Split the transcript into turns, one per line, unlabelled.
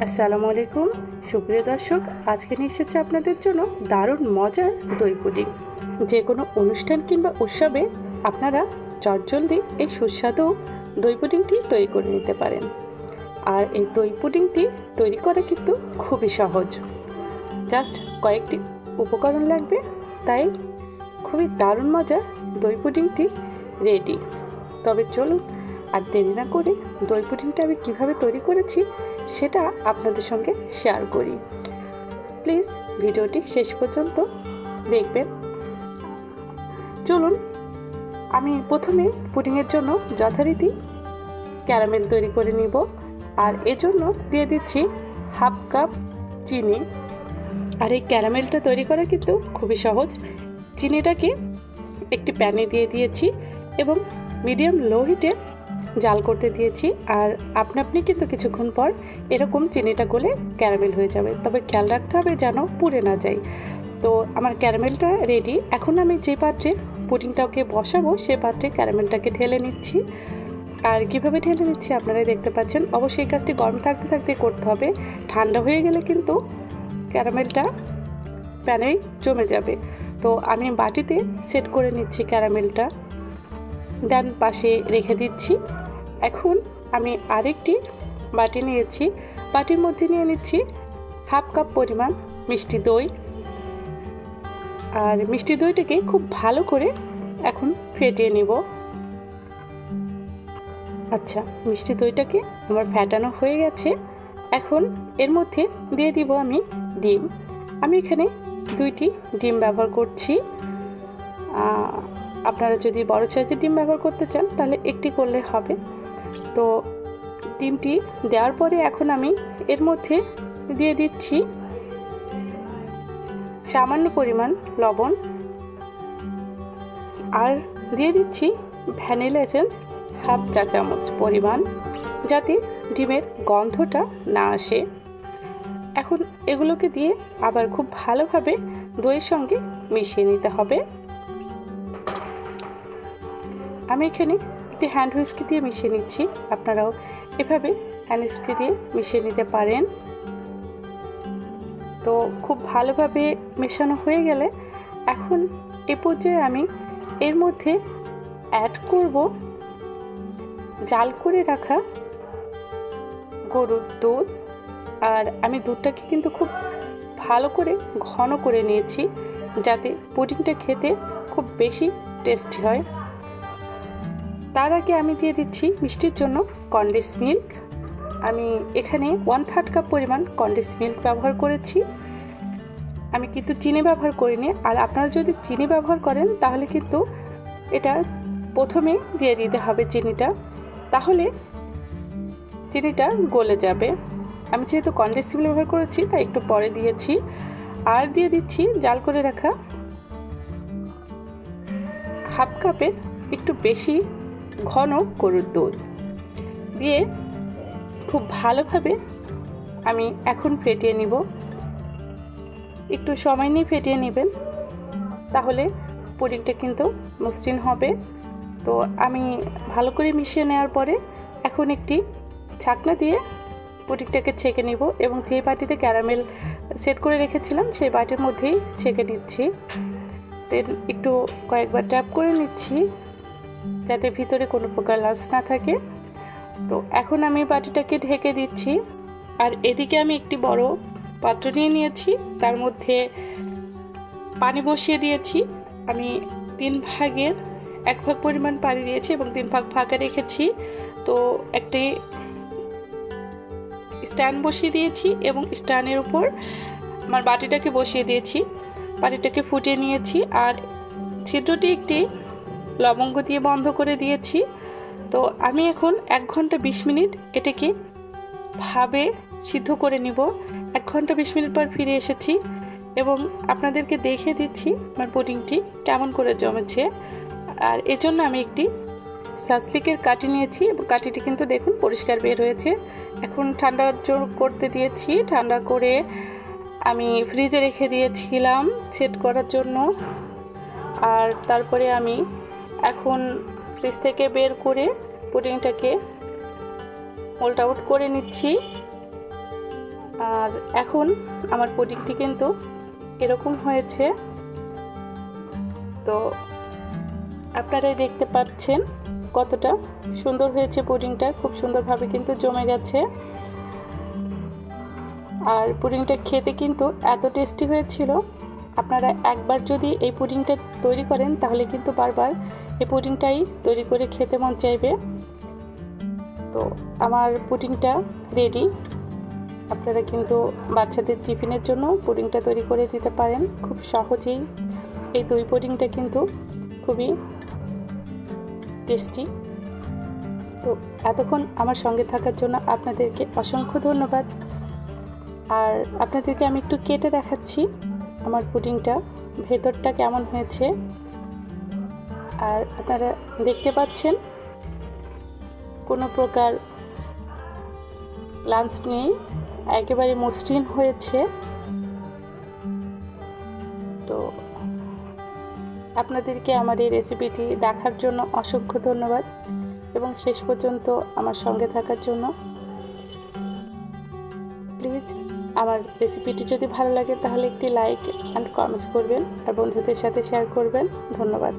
আসসালামু আলাইকুম সুপ্রিয় দর্শক, আজকে নিয়ে এসেছে আপনাদের জন্য দারুণ মজার দই পুডিং। যে কোনো অনুষ্ঠান কিংবা উৎসবে আপনারা চটজলদি এই সুস্বাদু দই পুডিংটি তৈরি করে নিতে পারেন। আর এই দই পুডিংটি তৈরি করা কিন্তু খুবই সহজ, জাস্ট কয়েকটি উপকরণ লাগবে, তাই খুবই দারুণ মজার দই পুডিংটি রেডি। তবে চলুন আর দেরি না করে দই পুডিংটা আমি কীভাবে তৈরি করেছি সেটা আপনাদের সঙ্গে শেয়ার করি। প্লিজ ভিডিওটি শেষ পর্যন্ত দেখবেন। চলুন, আমি প্রথমে পুডিংয়ের জন্য যথারীতি ক্যারামেল তৈরি করে নিব। আর এজন্য দিয়ে দিচ্ছি হাফ কাপ চিনি। আর এই ক্যারামেলটা তৈরি করা কিন্তু খুবই সহজ। চিনিটাকে একটি প্যানে দিয়ে দিয়েছি এবং মিডিয়াম লো হিটে জাল করতে দিয়েছি। আর আপনি কিন্তু কিছুক্ষণ পর এরকম চিনিটা গলে ক্যারামেল হয়ে যাবে, তবে খেয়াল রাখতে হবে যেন পুড়ে না যায়। তো আমার ক্যারামেলটা রেডি। এখন আমি যে পাত্রে পুডিংটাকে বসাবো সে পাত্রে ক্যারামেলটাকে ঢেলে নিচ্ছি। আর কীভাবে ঢেলে নিচ্ছি আপনারাই দেখতে পাচ্ছেন। অবশ্যই কাজটি গরম থাকতে থাকতে করতে হবে, ঠান্ডা হয়ে গেলে কিন্তু ক্যারামেলটা প্যানে জমে যাবে। তো আমি বাটিতে সেট করে নিচ্ছি ক্যারামেলটা, ডান পাশে রেখে দিচ্ছি। এখন আমি আরেকটি বাটি নিয়েছি, বাটির মধ্যে নিয়ে নিচ্ছি হাফ কাপ পরিমাণ মিষ্টি দই। আর মিষ্টি দইটাকে খুব ভালো করে এখন ফেটিয়ে নিব। আচ্ছা, মিষ্টি দইটাকে আমার ফেটানো হয়ে গেছে। এখন এর মধ্যে দিয়ে দিব আমি ডিম। আমি এখানে 2টি ডিম ব্যবহার করছি। আপনারা যদি বড় সাইজের ডিম ব্যবহার করতে চান তাহলে একটি করলে হবে। তো ডিমটি দেওয়ার পরে এখন আমি এর মধ্যে দিয়ে দিচ্ছি সামান্য পরিমাণ লবণ আর দিয়ে দিচ্ছি ভ্যানিলা এসেন্স হাফ চা চামচ পরিমাণ, যাতে ডিমের গন্ধটা না আসে। এখন এগুলোকে দিয়ে আবার খুব ভালোভাবে দইয়ের সঙ্গে মিশিয়ে নিতে হবে। আমি এখানে একটি হ্যান্ড হুইস্কি দিয়ে মিশিয়ে নিচ্ছি, আপনারাও এভাবে হ্যান্ড হুইস্কি দিয়ে মিশিয়ে নিতে পারেন। তো খুব ভালোভাবে মেশানো হয়ে গেলে এখন এ পর্যায়ে আমি এর মধ্যে অ্যাড করব জাল করে রাখা গরুর দুধ। আর আমি দুধটাকে কিন্তু খুব ভালো করে ঘন করে নিয়েছি, যাতে পুডিংটা খেতে খুব বেশি টেস্টি হয়। তার আগে আমি দিয়ে দিচ্ছি মিষ্টির জন্য কনডেন্স মিল্ক। আমি এখানে 1/3 কাপ পরিমাণ কনডেন্স মিল্ক ব্যবহার করেছি। আমি কিন্তু চিনি ব্যবহার করিনি। আর আপনারা যদি চিনি ব্যবহার করেন তাহলে কিন্তু এটা প্রথমে দিয়ে দিতে হবে চিনিটা, তাহলে চিনিটা গলে যাবে। আমি যেহেতু কনডেন্স মিল্ক ব্যবহার করেছি তাই একটু পরে দিয়েছি। আর দিয়ে দিচ্ছি জাল করে রাখা হাফ কাপের একটু বেশি ঘন গরুর দুধ দিয়ে খুব ভালোভাবে আমি এখন ফেটিয়ে নিব। একটু সময় নিয়ে ফেটিয়ে নেবেন, তাহলে পুডিংটা কিন্তু মসৃণ হবে। তো আমি ভালো করে মিশিয়ে নেওয়ার পরে এখন একটি ছাকনা দিয়ে পুডিংটাকে ছেঁকে নিব এবং যে বাটিতে ক্যারামেল সেট করে রেখেছিলাম সেই বাটির মধ্যেই ছেঁকে নিচ্ছি। দেন একটু কয়েকবার ট্যাপ করে নিচ্ছি যাতে ভিতরে কোনো প্রকার লাঞ্চ না থাকে। তো এখন আমি বাটিটাকে ঢেকে দিচ্ছি। আর এদিকে আমি একটি বড় পাত্র নিয়ে নিয়েছি, তার মধ্যে পানি বসিয়ে দিয়েছি। আমি 3 ভাগের 1 ভাগ পরিমাণ পানি দিয়েছি এবং 3 ভাগ ফাঁকা রেখেছি। তো একটি স্ট্যান্ড বসিয়ে দিয়েছি এবং স্ট্যান্ডের উপর আমার বাটিটাকে বসিয়ে দিয়েছি। পানিটাকে ফুটিয়ে নিয়েছি আর ছিদ্রটি একটি লবঙ্গ দিয়ে বন্ধ করে দিয়েছি। তো আমি এখন 1 ঘন্টা 20 মিনিট এটাকে ভাবে সিদ্ধ করে নিব। 1 ঘন্টা 20 মিনিট পর ফিরে এসেছি এবং আপনাদেরকে দেখিয়ে দিচ্ছি আমার পুডিংটি কেমন করে জমেছে। আর এজন্য আমি একটি সাসলিকের কাঠি নিয়েছি এবং কাঠিটি কিন্তু দেখুন পরিষ্কার বের হয়েছে। এখন ঠান্ডা করতে দিয়েছি, ঠান্ডা করে আমি ফ্রিজে রেখে দিয়েছিলাম সেট করার জন্য। আর তারপরে আমি এখন ফ্রিজ থেকে বের করে পুডিংটাকে মোল্ড আউট করে নিচ্ছি। আর এখন আমার পুডিংটি কিন্তু এরকম হয়েছে। তো আপনারাই দেখতে পাচ্ছেন কতটা সুন্দর হয়েছে পুডিংটা, খুব সুন্দরভাবে কিন্তু জমে গেছে। আর পুডিংটা খেতে কিন্তু এত টেস্টি হয়েছিল, আপনারা একবার যদি এই পুডিংটা তৈরি করেন তাহলে কিন্তু বারবার এই পুডিংটাই তৈরি করে খেতে মন চাইবে। তো আমার পুডিংটা রেডি। আপনারা কিন্তু বাচ্চাদের টিফিনের জন্য পুডিংটা তৈরি করে দিতে পারেন খুব সহজেই। এই দই পুডিংটা কিন্তু খুবই টেস্টি। তো এতক্ষণ আমার সঙ্গে থাকার জন্য আপনাদেরকে অসংখ্য ধন্যবাদ। আর আপনাদেরকে আমি একটু কেটে দেখাচ্ছি আমার পুডিংটা ভেতরটা কেমন হয়েছে। আর আপনারা দেখতে পাচ্ছেন কোনো প্রকার লাঞ্চ নেই, একেবারে মসৃণ হয়েছে। তো আপনাদেরকে আমার এই রেসিপিটি দেখার জন্য অসংখ্য ধন্যবাদ এবং শেষ পর্যন্ত আমার সঙ্গে থাকার জন্য। প্লিজ আমার রেসিপিটি যদি ভালো লাগে তাহলে একটি লাইক অ্যান্ড কমেন্টস করবেন আর বন্ধুদের সাথে শেয়ার করবেন। ধন্যবাদ।